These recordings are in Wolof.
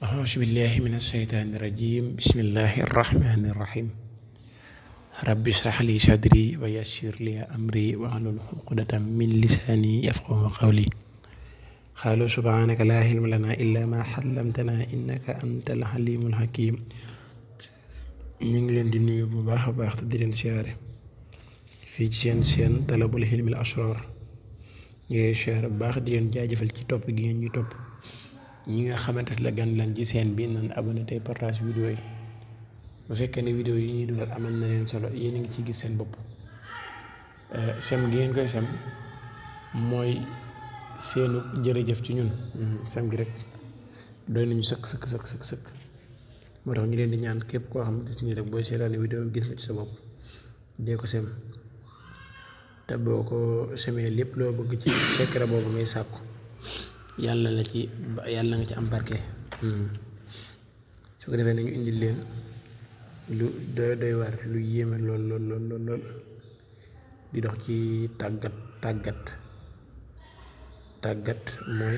أعوذ بالله من الشيطان الرجيم بسم الله الرحمن الرحيم رب اشرح لي صدري ويسر لي أمري واحلل عقدة من لساني يفقهوا قولي قالوا سبحانك لا علم لنا إلا ما علمتنا إنك أنت العليم الحكيم ñu ngi leen di nuyu bu baax a baax te di leen siyaare fii ci seen talabul hilmil asrar ñu ngi siyaare bu baax di leen jaajëfal ci topp gi ngeen ñu topp ñi nga xamante la gan lan ci seen bi nan abonné tey partage vidéo yi bu fekkee ne vidéo yi ñuy dugal amal na leen solo yéen a ngi ci gis seen bopp sem gi ngeen koy sem mooy seenu jërëjëf ci ñun sem gi rek doy nañu sëkk moo tax ñu leen di ñaan képp koo xam gis nii rek booy seetaane vidéo gis nga ci sa bopp dee ko sem te boo ko semee lépp loo bëgg ci secret boobu ngay sàkku yàlla nga ci am barke su ko defee nañu indil leen lu doy waar lu yéeme lool di dox ci tàggat mooy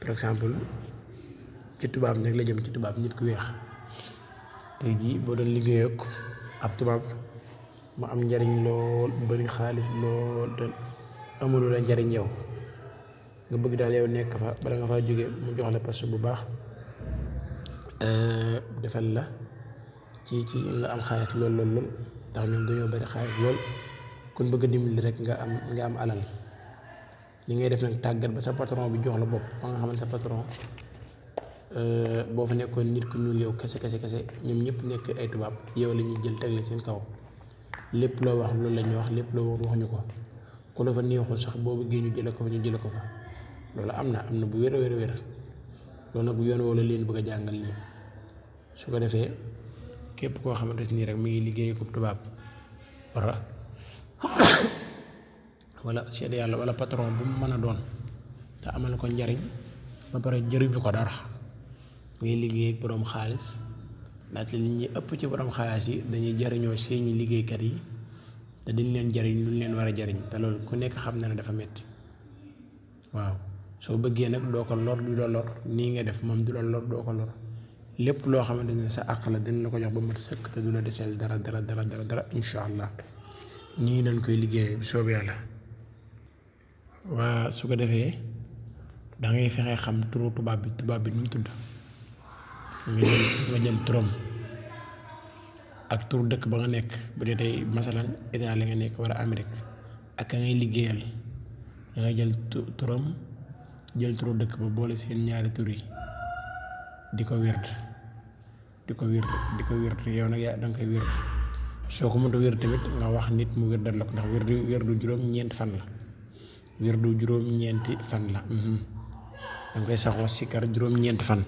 par exemple ci tubaab nag la jëm ci tubaab nit ku weex tey jii boo doon liggéey ak ab tubaab mu am njariñ lool bari xaalis lool te amulu la njariñ yow nga bëgg daal yow nekk fa bala nga faa jóge mu jox la poste bu baax defal la ci nga am xaalis lool ndax ñoom dañoo bari xaalis lool kon bëgg a dimbali rek nga am alal li ngay def nag tàggat ba sa patron bi jox la bopp ba nga xamante sa patron boo fa nekkoon nit ku ñuul yow kese ñoom ñëpp nekk ay tubaab yow la ñuy jël tegle seen kaw lépp loo wax loolu la ñuy wax lépp loo waxuñu ko ku la fa neexul sax boo bëggee ñu jële ko fa ñu jële ko fa loolu am na bu wér loolu nag bu yoon wala leen bëgg a jàngal nii su ko defee képp koo xamante nii rek mu ngi liggéey ko tubaab wala seede yàlla wala patron bu mu mën a doon te amal ko njariñ ba pare jëriñu ko dara ngay liggéey ak boroom xaalis ndaxte nit ñi ëpp ci boroom xaalis yi dañuy jariñoo seeni liggéeykat yi te dañ leen jariñ lu leen war a jariñ te loolu ku nekk xam na ne dafa metti waaw soo bëggee nag doo ko lor du la lor nii nga def moom du la lor doo ko lor lépp loo xamante ne sa àq la dina la ko jox ba mat sëkk te du la deseel dara insha allah nii nañ koy liggéeyee soobu yàlla waa su ko defee dangay fexe xam turu tubaab bi nu mu tudd nga jël turam ak turu dëkk ba nga nekk bu dee tey masalan Italie nga nekk wala Amérique ak ka ngay liggéeyal dangay jël turam jël turu dëkk ba boole seen ñaari tur yi di ko wird yow nag yaa danga koy wird soo ko mënta wird tamit nga wax nit mu wirdal la ko ndax wirdu juróom-ñeenti fan la danga koy saxoo sikkar juróom-ñeenti fan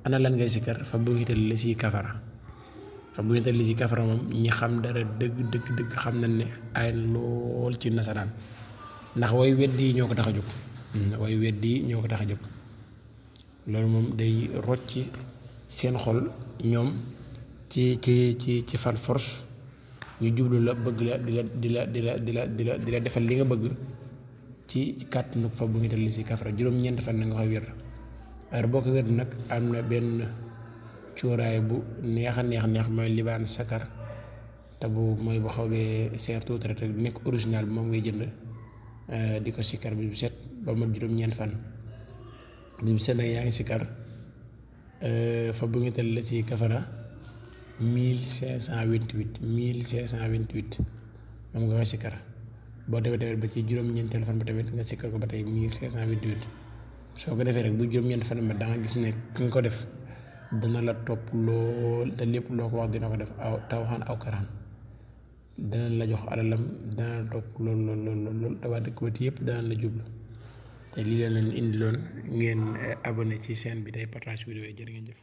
ana lan ngay sikkar fa bugital li si kafara moom ñi xam dara dëgg xam nañ ne ay lool ci nasaraan ndax way weddi yi ñoo ko tax a jóg loolu moom day rocci seen xol ñoom ci far force ñu jublu la bëgg la di la defal li nga bëgg ci kàttanu fa bu ngi tal li si kafara juróom-ñeent fan na nga koy wér heure boo ko wér nag am na benn cuuraay bu neex mooy libaan sakar te mooy bu xaw bee seer tuuti rek nekk original bi moom ngay jënd di ko sikkar bi bu set ba mat juróom-ñeent fan bi bu set nag yaa ngi sikkar fa bu ngi tal li si kafara 1528 moom nga koy sikkar boo demee tamit ba ci juróom-ñeenteel fan ba tamit nga sikkar ko ba tey 1528 soo ko defee rek bu juróom-ñeent fan ba da nga gis ne ki nga ko def dana la topp lool te lépp loo ko wax dina ko def aw tawxaan aw karaan dana la jox alalam dana la topp lool te waa dëkk ba yëpp dana la jublu te lii leen indi loon ngeen abonné ci chaîne bi tey partage vidéo yi jërë ngeen jëf